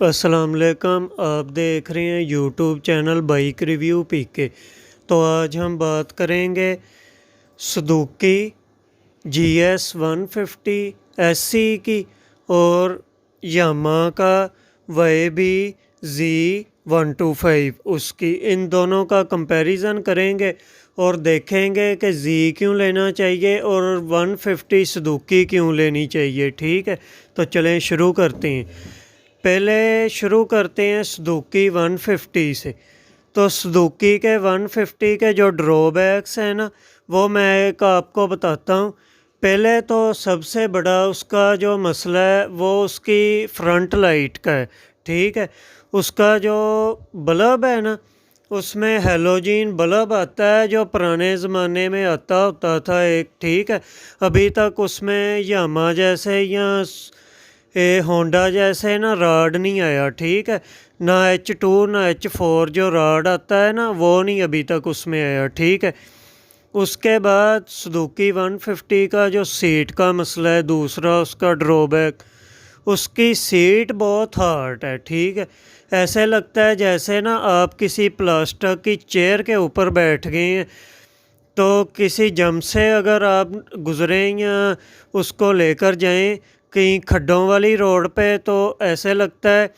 अस्सलाम वालेकुम। आप देख रहे हैं यूट्यूब चैनल बाइक रिव्यू पीके। तो आज हम बात करेंगे सुजुकी GS 150 SC की और यामाहा का YB-Z125 उसकी। इन दोनों का कंपैरिजन करेंगे और देखेंगे कि Z क्यों लेना चाहिए और 150 सुजुकी क्यों लेनी चाहिए। ठीक है, तो चलें शुरू करते हैं। पहले शुरू करते हैं सुजुकी 150 से। तो सुजुकी के 150 के जो ड्रॉबैक्स हैं ना, वो मैं एक आपको बताता हूँ। पहले तो सबसे बड़ा उसका जो मसला है वो उसकी फ्रंट लाइट का है। ठीक है, उसका जो बल्ब है ना, उसमें हेलोजीन बल्ब आता है जो पुराने ज़माने में आता होता था एक। ठीक है, अभी तक उसमें यामाहा जैसे या होंडा जैसे ना राड नहीं आया। ठीक है, ना H2 ना H4 जो राड आता है ना, वो नहीं अभी तक उसमें आया। ठीक है, उसके बाद सुजुकी 150 का जो सीट का मसला है, दूसरा उसका ड्रॉबैक, उसकी सीट बहुत हार्ड है। ठीक है, ऐसे लगता है जैसे ना आप किसी प्लास्टिक की चेयर के ऊपर बैठ गए हैं। तो किसी जंप से अगर आप गुज़रें या उसको लेकर जाएं कहीं खड्डों वाली रोड पे, तो ऐसे लगता है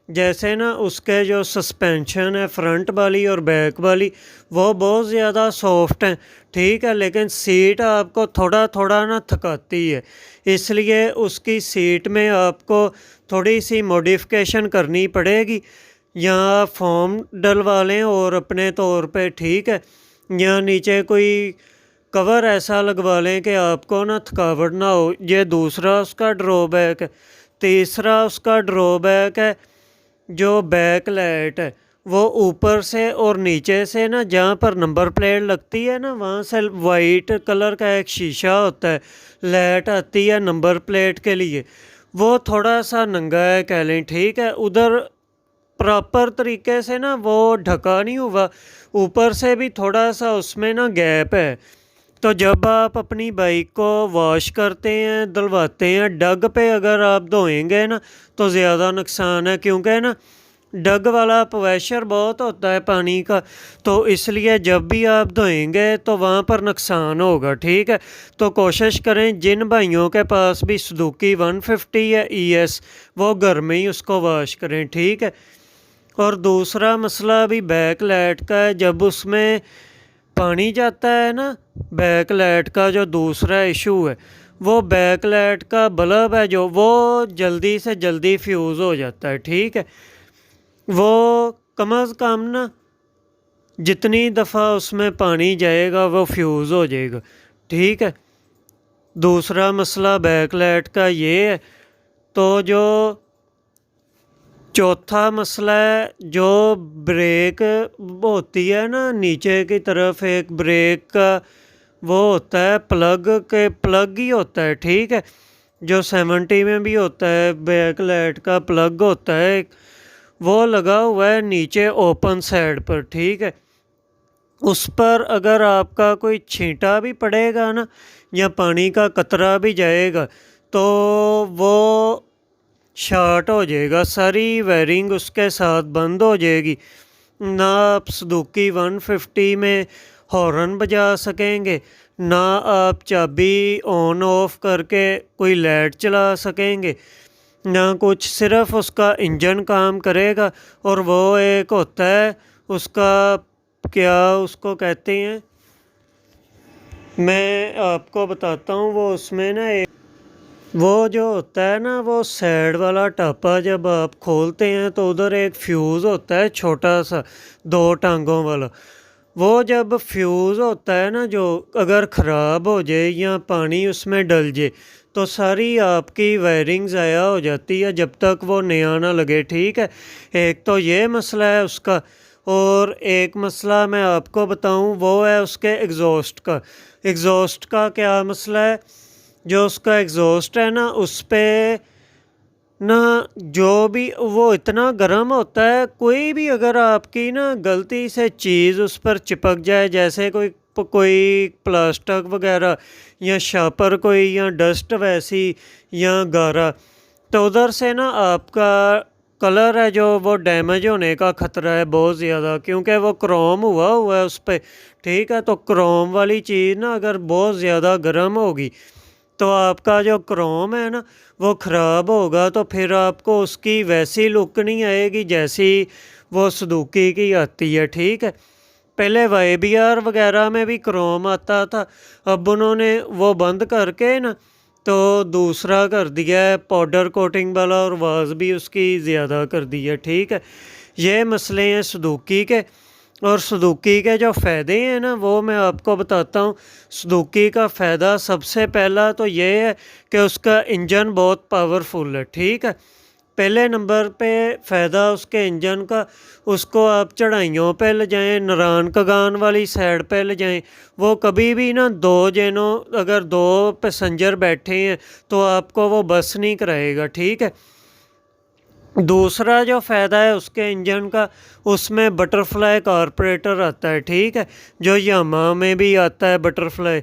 जैसे ना उसके जो सस्पेंशन है फ्रंट वाली और बैक वाली, वो बहुत ज़्यादा सॉफ्ट हैं। ठीक है, लेकिन सीट आपको थोड़ा थोड़ा ना थकाती है, इसलिए उसकी सीट में आपको थोड़ी सी मॉडिफिकेशन करनी पड़ेगी। या फोम डलवा लें और अपने तौर पे। ठीक है, या नीचे कोई कवर ऐसा लगवा लें कि आपको ना थकावट ना हो। ये दूसरा उसका ड्रॉबैक है। तीसरा उसका ड्रॉबैक है जो बैक लाइट है, वो ऊपर से और नीचे से ना जहाँ पर नंबर प्लेट लगती है ना, वहाँ से वाइट कलर का एक शीशा होता है, लाइट आती है नंबर प्लेट के लिए, वो थोड़ा सा नंगा है कह लें। ठीक है, उधर प्रॉपर तरीके से ना वो ढका नहीं हुआ, ऊपर से भी थोड़ा सा उसमें ना गैप है। तो जब आप अपनी बाइक को वॉश करते हैं, धुलवाते हैं, डग पे अगर आप धोएंगे ना तो ज़्यादा नुकसान है, क्योंकि ना डग वाला प्रेशर बहुत होता है पानी का। तो इसलिए जब भी आप धोएंगे तो वहाँ पर नुकसान होगा। ठीक है, तो कोशिश करें जिन भाइयों के पास भी सुजुकी 150 या ES, वो घर में ही उसको वॉश करें। ठीक है, और दूसरा मसला भी बैक लाइट का है। जब उसमें पानी जाता है ना, बैक लाइट का जो दूसरा इशू है, वो बैक लाइट का बल्ब है जो, वो जल्दी से जल्दी फ्यूज़ हो जाता है। ठीक है, वो कम अज़ कम ना जितनी दफ़ा उसमें पानी जाएगा वो फ्यूज़ हो जाएगा। ठीक है, दूसरा मसला बैक लाइट का ये है। तो जो चौथा मसला है, जो ब्रेक होती है ना नीचे की तरफ, एक ब्रेक का वो होता है प्लग के, प्लग ही होता है। ठीक है, जो 70 में भी होता है, बैक लाइट का प्लग होता है, वो लगा हुआ है नीचे ओपन साइड पर। ठीक है, उस पर अगर आपका कोई छींटा भी पड़ेगा ना, या पानी का कतरा भी जाएगा, तो वो शॉर्ट हो जाएगा, सारी वायरिंग उसके साथ बंद हो जाएगी। ना आप सुजुकी 150 में हॉर्न बजा सकेंगे, ना आप चाबी ऑन ऑफ करके कोई लाइट चला सकेंगे, ना कुछ। सिर्फ उसका इंजन काम करेगा। और वो एक होता है उसका, क्या उसको कहते हैं, मैं आपको बताता हूँ। वो उसमें ना एक वो जो होता है ना, वो साइड वाला टापा जब आप खोलते हैं तो उधर एक फ्यूज़ होता है छोटा सा, 2 टांगों वाला। वो जब फ्यूज़ होता है ना, जो अगर ख़राब हो जाए या पानी उसमें डल जाए, तो सारी आपकी वायरिंग ज़ाया हो जाती है जब तक वो नया ना लगे। ठीक है, एक तो ये मसला है उसका। और एक मसला मैं आपको बताऊं, वो है उसके एग्जॉस्ट का। एग्जॉस्ट का क्या मसला है, जो उसका एग्जॉस्ट है ना, उस पर ना जो भी वो इतना गर्म होता है, कोई भी अगर आपकी ना गलती से चीज़ उस पर चिपक जाए, जैसे कोई प्लास्टिक वगैरह या शापर कोई, या डस्ट वैसी, या गारा, तो उधर से ना आपका कलर है जो वो डैमेज होने का ख़तरा है बहुत ज़्यादा, क्योंकि वो क्रोम हुआ है उस पर, ठीक है। तो क्रोम वाली चीज़ ना अगर बहुत ज़्यादा गर्म होगी तो आपका जो क्रोम है ना वो ख़राब होगा, तो फिर आपको उसकी वैसी लुक नहीं आएगी जैसी वो सुजुकी की आती है, ठीक है। पहले YBR वगैरह में भी क्रोम आता था, अब उन्होंने वो बंद करके ना तो दूसरा कर दिया है पाउडर कोटिंग वाला, और आवाज़ भी उसकी ज़्यादा कर दी है, ठीक है। ये मसले हैं सुजुकी के। और सुजुकी के जो फ़ायदे हैं ना वो मैं आपको बताता हूँ। सुजुकी का फ़ायदा सबसे पहला तो ये है कि उसका इंजन बहुत पावरफुल है, ठीक है। पहले नंबर पे फ़ायदा उसके इंजन का, उसको आप चढ़ाइयों पे ले जाएँ, नरान कगान वाली साइड पे ले जाएँ, वो कभी भी ना अगर दो पैसेंजर बैठे हैं तो आपको वो बस नहीं कराएगा, ठीक है। दूसरा जो फ़ायदा है उसके इंजन का, उसमें बटरफ्लाई कार्बोरेटर आता है, ठीक है, जो यामाहा में भी आता है बटरफ्लाई।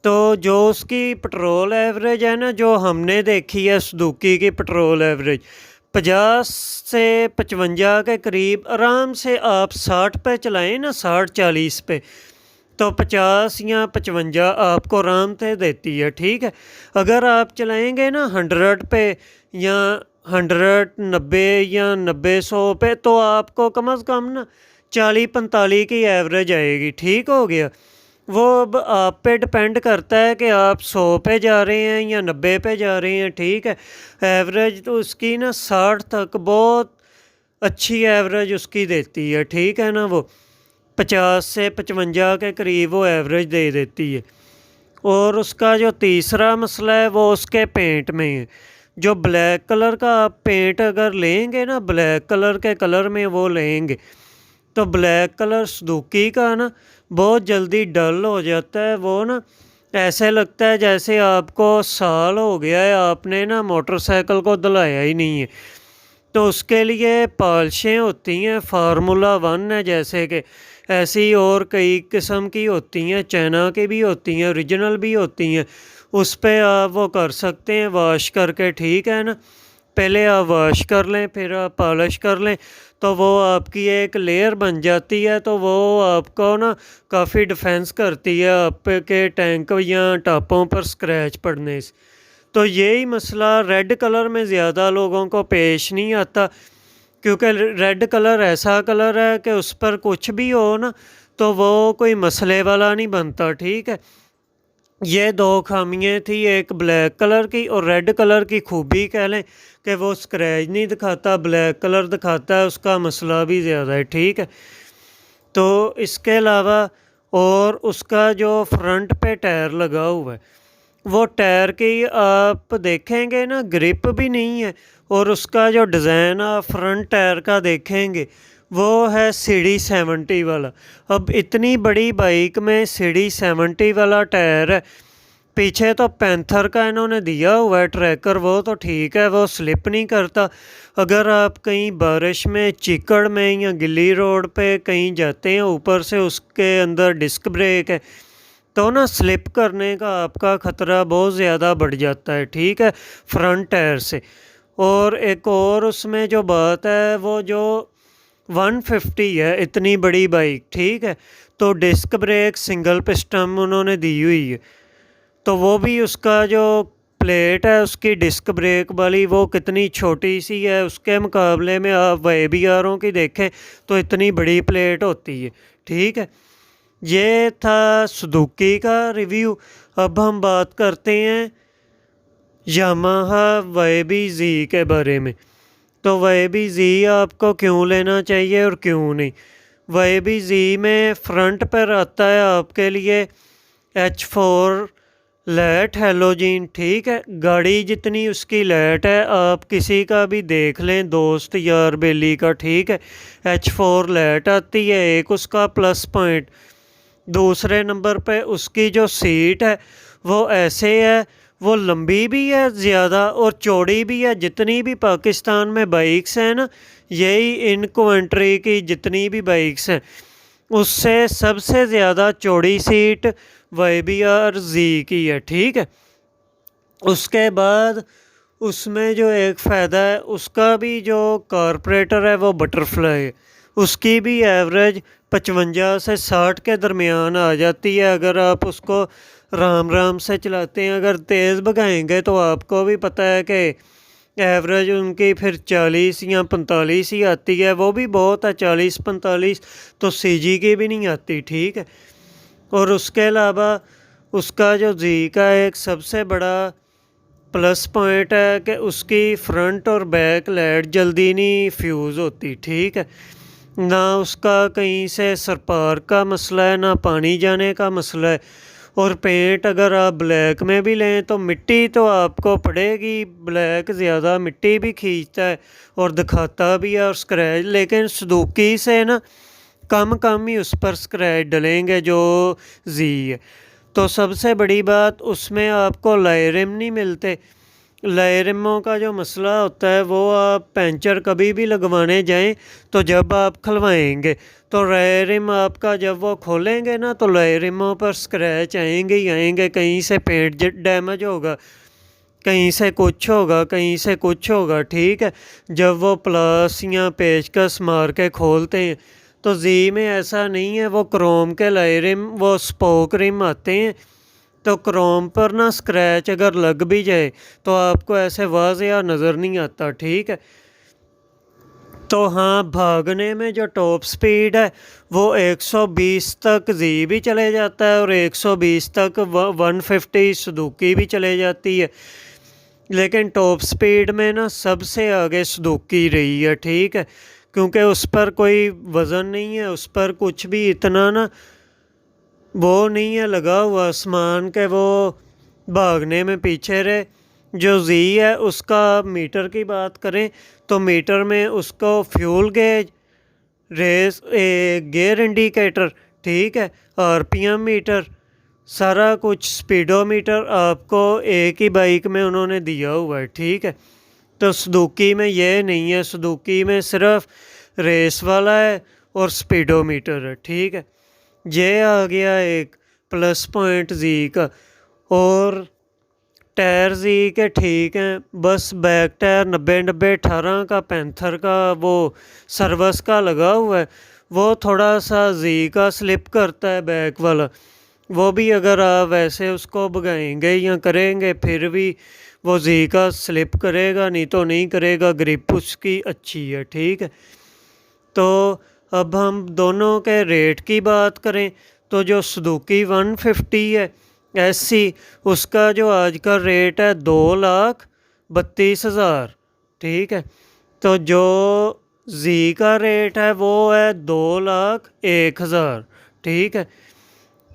तो जो उसकी पेट्रोल एवरेज है ना, जो हमने देखी है सुजुकी की पेट्रोल एवरेज 50 से 55 के करीब आराम से आप 60 पे चलाएं ना, 60-40 पे, तो 50 या 55 आपको आराम से देती है, ठीक है। अगर आप चलाएंगे ना 100 पे या 190 या 90-100 पे, तो आपको कम से कम ना 40-45 की एवरेज आएगी, ठीक हो गया। वो अब आप पे डिपेंड करता है कि आप 100 पे जा रहे हैं या 90 पे जा रहे हैं, ठीक है। एवरेज तो उसकी ना 60 तक बहुत अच्छी एवरेज उसकी देती है, ठीक है ना। वो 50 से 55 के करीब वो एवरेज दे देती है। और उसका जो तीसरा मसला है वो उसके पेंट में है। जो ब्लैक कलर का आप पेंट अगर लेंगे ना, ब्लैक कलर के कलर में वो लेंगे, तो ब्लैक कलर सुजुकी का ना बहुत जल्दी डल हो जाता है। वो ना ऐसे लगता है जैसे आपको साल हो गया है, आपने ना मोटरसाइकिल को धुलाया ही नहीं है। तो उसके लिए पॉलिशें होती हैं, फार्मूला 1 है जैसे कि, ऐसी और कई किस्म की होती हैं, चाइना की भी होती हैं, ओरिजिनल भी होती हैं। उस पे आप वो कर सकते हैं वॉश करके, ठीक है ना। पहले आप वॉश कर लें, फिर आप पॉलिश कर लें, तो वो आपकी एक लेयर बन जाती है। तो वो आपको ना काफ़ी डिफेंस करती है आपके टैंक या टॉपों पर स्क्रैच पड़ने से। तो यही मसला रेड कलर में ज़्यादा लोगों को पेश नहीं आता, क्योंकि रेड कलर ऐसा कलर है कि उस पर कुछ भी हो ना तो वो कोई मसले वाला नहीं बनता, ठीक है। ये दो खामियाँ थी, एक ब्लैक कलर की और रेड कलर की खूबी कह लें कि वो स्क्रैच नहीं दिखाता, ब्लैक कलर दिखाता है, उसका मसला भी ज़्यादा है, ठीक है। तो इसके अलावा और उसका जो फ्रंट पे टायर लगा हुआ है, वो टायर की आप देखेंगे ना ग्रिप भी नहीं है। और उसका जो डिज़ाइन आप फ्रंट टायर का देखेंगे वो है CD70 वाला। अब इतनी बड़ी बाइक में CD70 वाला टायर है, पीछे तो पैंथर का इन्होंने दिया हुआ है ट्रैकर, वो तो ठीक है, वो स्लिप नहीं करता। अगर आप कहीं बारिश में, चिकड़ में या गिल्ली रोड पे कहीं जाते हैं, ऊपर से उसके अंदर डिस्क ब्रेक है, तो ना स्लिप करने का आपका ख़तरा बहुत ज़्यादा बढ़ जाता है, ठीक है, फ्रंट टायर से। और एक और उसमें जो बात है, वो जो 150 है, इतनी बड़ी बाइक, ठीक है, तो डिस्क ब्रेक सिंगल पिस्टन उन्होंने दी हुई है। तो वो भी उसका जो प्लेट है उसकी डिस्क ब्रेक वाली, वो कितनी छोटी सी है, उसके मुकाबले में आप YBRों की देखें तो इतनी बड़ी प्लेट होती है, ठीक है। ये था सुजुकी का रिव्यू। अब हम बात करते हैं यामाहा YBZ के बारे में। तो YBZ आपको क्यों लेना चाहिए और क्यों नहीं। YBZ में फ्रंट पर आता है आपके लिए H4 लाइट हैलोजन, ठीक है। गाड़ी जितनी उसकी लाइट है, आप किसी का भी देख लें, दोस्त यार बेली का, ठीक है, H4 लाइट आती है, एक उसका प्लस पॉइंट। दूसरे नंबर पे उसकी जो सीट है वो ऐसे है, वो लंबी भी है ज़्यादा और चौड़ी भी है। जितनी भी पाकिस्तान में बाइक्स हैं ना, यही इन कॉन्ट्री की जितनी भी बाइक्स हैं, उससे सबसे ज़्यादा चौड़ी सीट YBR-Z की है, ठीक है। उसके बाद उसमें जो एक फ़ायदा है उसका भी, जो कारपोरेटर है वो बटरफ्लाई है, उसकी भी एवरेज 55 से 60 के दरमियान आ जाती है अगर आप उसको राम राम से चलाते हैं। अगर तेज़ भगाएंगे तो आपको भी पता है कि एवरेज उनकी फिर 40 या 45 ही आती है, वो भी बहुत है। 40-45 तो सीजी की भी नहीं आती, ठीक है। और उसके अलावा उसका जो जी का एक सबसे बड़ा प्लस पॉइंट है कि उसकी फ्रंट और बैक लाइट जल्दी नहीं फ्यूज़ होती, ठीक है। ना उसका कहीं से सरपार का मसला है, ना पानी जाने का मसला है। और पेंट अगर आप ब्लैक में भी लें तो मिट्टी तो आपको पड़ेगी, ब्लैक ज़्यादा मिट्टी भी खींचता है और दिखाता भी है और स्क्रैच, लेकिन सुजुकी से ना कम कम ही उस पर स्क्रैच डलेंगे जो जी है। तो सबसे बड़ी बात उसमें आपको लय रिम नहीं मिलते। लय रिमों का जो मसला होता है वो आप पंचर कभी भी लगवाने जाएं तो जब आप खुलवाएंगे तो लय रिम आपका जब वो खोलेंगे ना तो लय रिमों पर स्क्रैच आएंगे ही आएंगे। कहीं से पेंट डैमेज होगा, कहीं से कुछ होगा, कहीं से कुछ होगा, ठीक है। जब वो प्लास या पेचकस मार के खोलते हैं तो जी में ऐसा नहीं है। वो क्रोम के लय रिम, वो स्पोक रिम आते हैं, तो क्रोम पर ना स्क्रैच अगर लग भी जाए तो आपको ऐसे वाज़ेह नज़र नहीं आता, ठीक है। तो हाँ, भागने में जो टॉप स्पीड है वो 120 तक जी भी चले जाता है और 120 तक 150 सुजुकी भी चले जाती है। लेकिन टॉप स्पीड में ना सबसे आगे सुजुकी रही है, ठीक है, क्योंकि उस पर कोई वज़न नहीं है, उस पर कुछ भी इतना ना वो नहीं है लगा हुआ आसमान के वो भागने में पीछे रहे। जो जी है उसका मीटर की बात करें तो मीटर में उसको fuel gauge, race gear indicator, ठीक है, आरपीएम मीटर, सारा कुछ स्पीडोमीटर आपको एक ही बाइक में उन्होंने दिया हुआ है, ठीक है। तो सुजुकी में ये नहीं है, सुजुकी में सिर्फ रेस वाला है और स्पीडोमीटर है, ठीक है। ये आ गया एक प्लस पॉइंट जी का। और टायर जी के ठीक हैं, बस बैक टायर 90-90-18 का पैंथर का वो सर्विस का लगा हुआ है, वो थोड़ा सा जी का स्लिप करता है बैक वाला। वो भी अगर आप वैसे उसको भगाएंगे या करेंगे फिर भी वो जी का स्लिप करेगा, नहीं तो नहीं करेगा। ग्रिप उसकी अच्छी है, ठीक है। तो अब हम दोनों के रेट की बात करें तो जो सुजुकी 150 है एससी, उसका जो आज का रेट है 2,32,000, ठीक है। तो जो जी का रेट है वो है 2,01,000, ठीक है।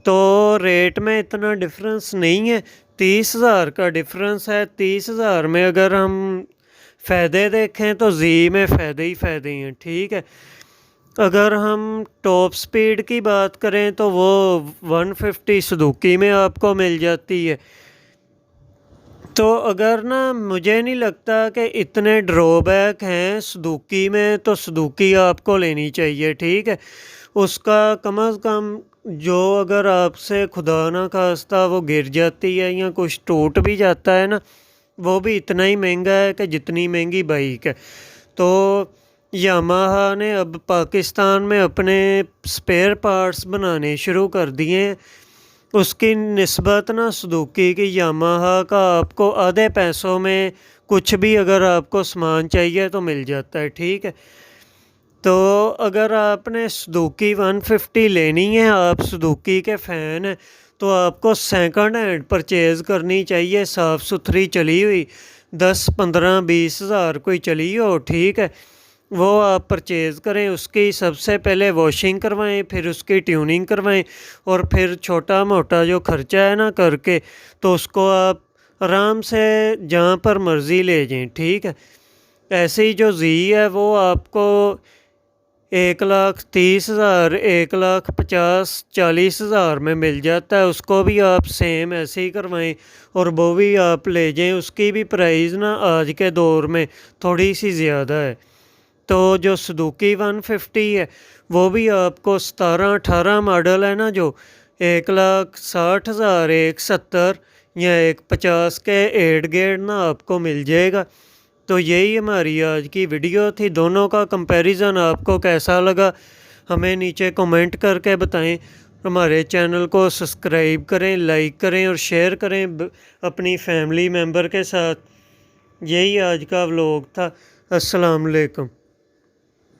तो रेट में इतना डिफरेंस नहीं है, 30,000 का डिफरेंस है। 30,000 में अगर हम फ़ायदे देखें तो जी में फ़ायदे ही फ़ायदे हैं, ठीक है। अगर हम टॉप स्पीड की बात करें तो वो 150 सुजुकी में आपको मिल जाती है। तो अगर ना, मुझे नहीं लगता कि इतने ड्रॉबैक हैं सुजुकी में, तो सुजुकी आपको लेनी चाहिए, ठीक है। उसका कम अज़ कम जो अगर आपसे खुदा ना खास्ता वो गिर जाती है या कुछ टूट भी जाता है ना, वो भी इतना ही महंगा है कि जितनी महंगी बाइक है। तो यामाहा ने अब पाकिस्तान में अपने स्पेयर पार्ट्स बनाने शुरू कर दिए हैं। उसकी निस्बत ना सुजुकी की यामाहा का आपको आधे पैसों में कुछ भी अगर आपको सामान चाहिए तो मिल जाता है, ठीक है। तो अगर आपने सुजुकी 150 लेनी है, आप सुजुकी के फ़ैन हैं, तो आपको सेकंड हैंड परचेज़ करनी चाहिए, साफ़ सुथरी चली हुई, 10-15-20 हज़ार कोई चली हो, ठीक है। वो आप परचेज़ करें, उसकी सबसे पहले वॉशिंग करवाएं, फिर उसकी ट्यूनिंग करवाएं, और फिर छोटा मोटा जो खर्चा है ना करके, तो उसको आप आराम से जहाँ पर मर्ज़ी ले जाएं, ठीक है। ऐसे ही जो जी है वो आपको 1,30,000, 1,50,000-40,000 में मिल जाता है। उसको भी आप सेम ऐसे ही करवाएं और वो भी आप ले जाएं। उसकी भी प्राइस ना आज के दौर में थोड़ी सी ज़्यादा है। तो जो सुजुकी 150 है वो भी आपको 17-18 मॉडल है ना, जो 1,60,000, 1,70,000 या एक 50 के एड गेट ना आपको मिल जाएगा। तो यही हमारी आज की वीडियो थी। दोनों का कंपैरिजन आपको कैसा लगा हमें नीचे कमेंट करके बताएं। हमारे चैनल को सब्सक्राइब करें, लाइक करें और शेयर करें अपनी फैमिली मेम्बर के साथ। यही आज का व्लॉग था। अस्सलाम वालेकुम।